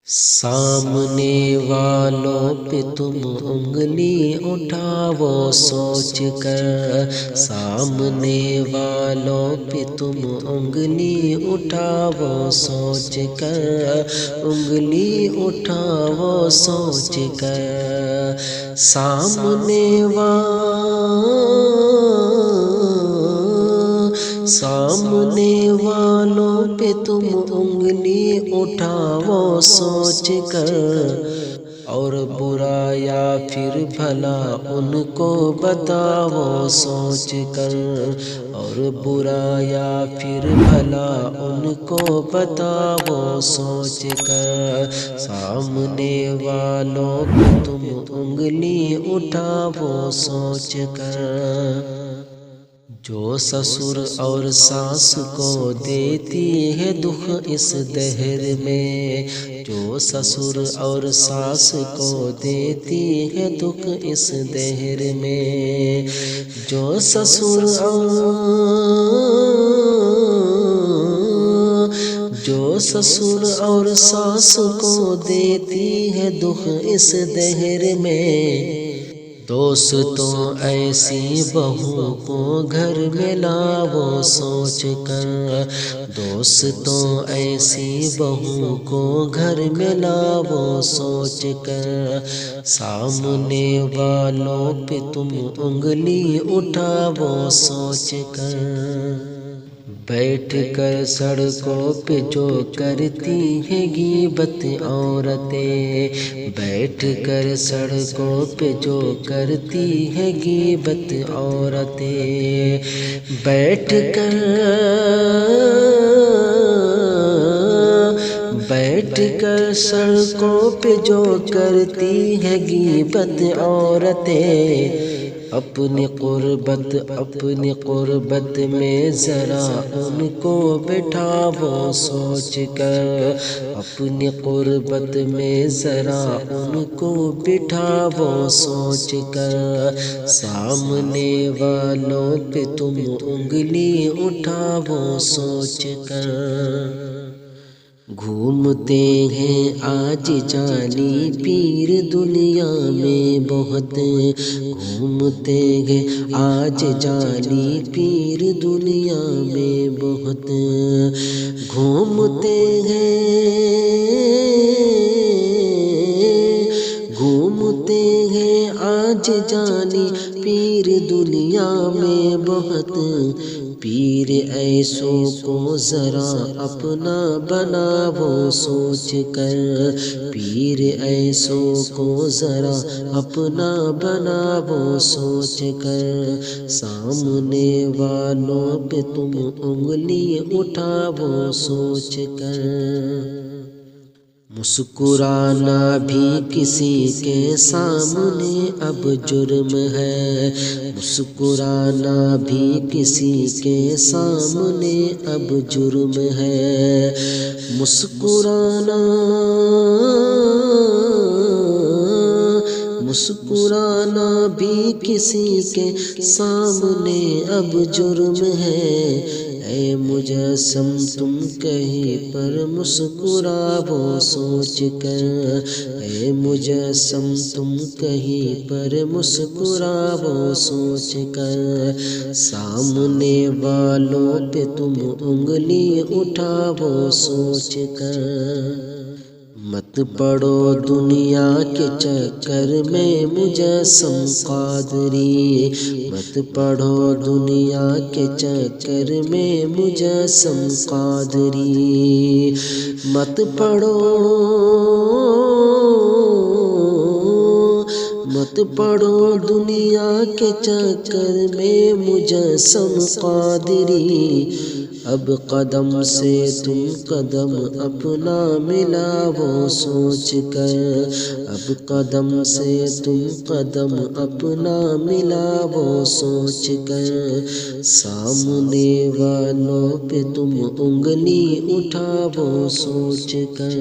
سامنے والوں پہ تم انگلی اٹھاؤ سوچ کر، سامنے والوں پہ تم انگلی اٹھاؤ سوچ کر، انگلی اٹھاؤ سوچ کر، سامنے والوں پہ تم انگلی اٹھاؤ سوچ کر، اور برا یا پھر بھلا ان کو بتاؤ سوچ کر، اور برا یا پھر بھلا ان کو بتاؤ سوچ کر، سامنے والوں پہ تم انگلی اٹھاؤ سوچ کر۔ جو سسر اور ساس کو دیتی ہے دکھ اس دہر میں، جو سسر اور ساس کو دیتی ہے دکھ اس دہر میں، جو سسر اور ساس کو دیتی ہے دکھ اس دہر میں، دوستوں ایسی بہو کو گھر میں لاؤ سوچ کر، دوستوں ایسی بہو کو گھر میں لاؤ سوچ کر، سامنے والوں پہ تم انگلی اٹھاؤ سوچ کر۔ بیٹھ کر سڑکوں پہ جو کرتی ہیں غیبت عورتیں، بیٹھ کر سڑکوں پہ جو کرتی ہیں غیبت عورتیں، بیٹھ کر سڑکوں پہ جو کرتی ہیں غیبت عورتیں، اپنی قربت میں ذرا ان کو بٹھاؤ سوچ کر، اپنی قربت میں ذرا ان کو بٹھاؤ سوچ کر، سامنے والوں پہ تم انگلی اٹھاؤ سوچ کر۔ گھومتے ہیں آج جعلی پیر دنیا میں بہت، گھومتے ہیں آج جعلی پیر دنیا میں بہت، گھومتے ہیں آج جعلی پیر دنیا میں بہت، پیر ایسوں کو ذرا اپنا بناؤ سوچ کر، پیر ایسوں کو ذرا اپنا بناؤ سوچ کر، سامنے والوں پہ تم انگلی اٹھاؤ سوچ کر۔ مسکرانا بھی کسی کے سامنے اب جرم ہے، مسکرانا بھی کسی کے سامنے اب جرم ہے، مسکرانا بھی کسی کے سامنے اب جرم ہے، اے مجسم تم کہیں پر مسکراؤ سوچ کر، اے مجسم تم کہیں پر مسکراؤ سوچ کر، سامنے والوں پہ تم انگلی اٹھاؤ سوچ کر۔ مت پڑو دنیا کے چکر میں مجسم قادری، مت پڑو دنیا کے چکر میں مجسم قادری، مت پڑو دنیا کے چکر میں مجسم قادری، اب قدم سے تم قدم اپنا ملاؤ سوچ کر، اب قدم سے تم قدم اپنا ملاؤ سوچ کر، سامنے والوں پہ تم انگلی اٹھاؤ سوچ کر۔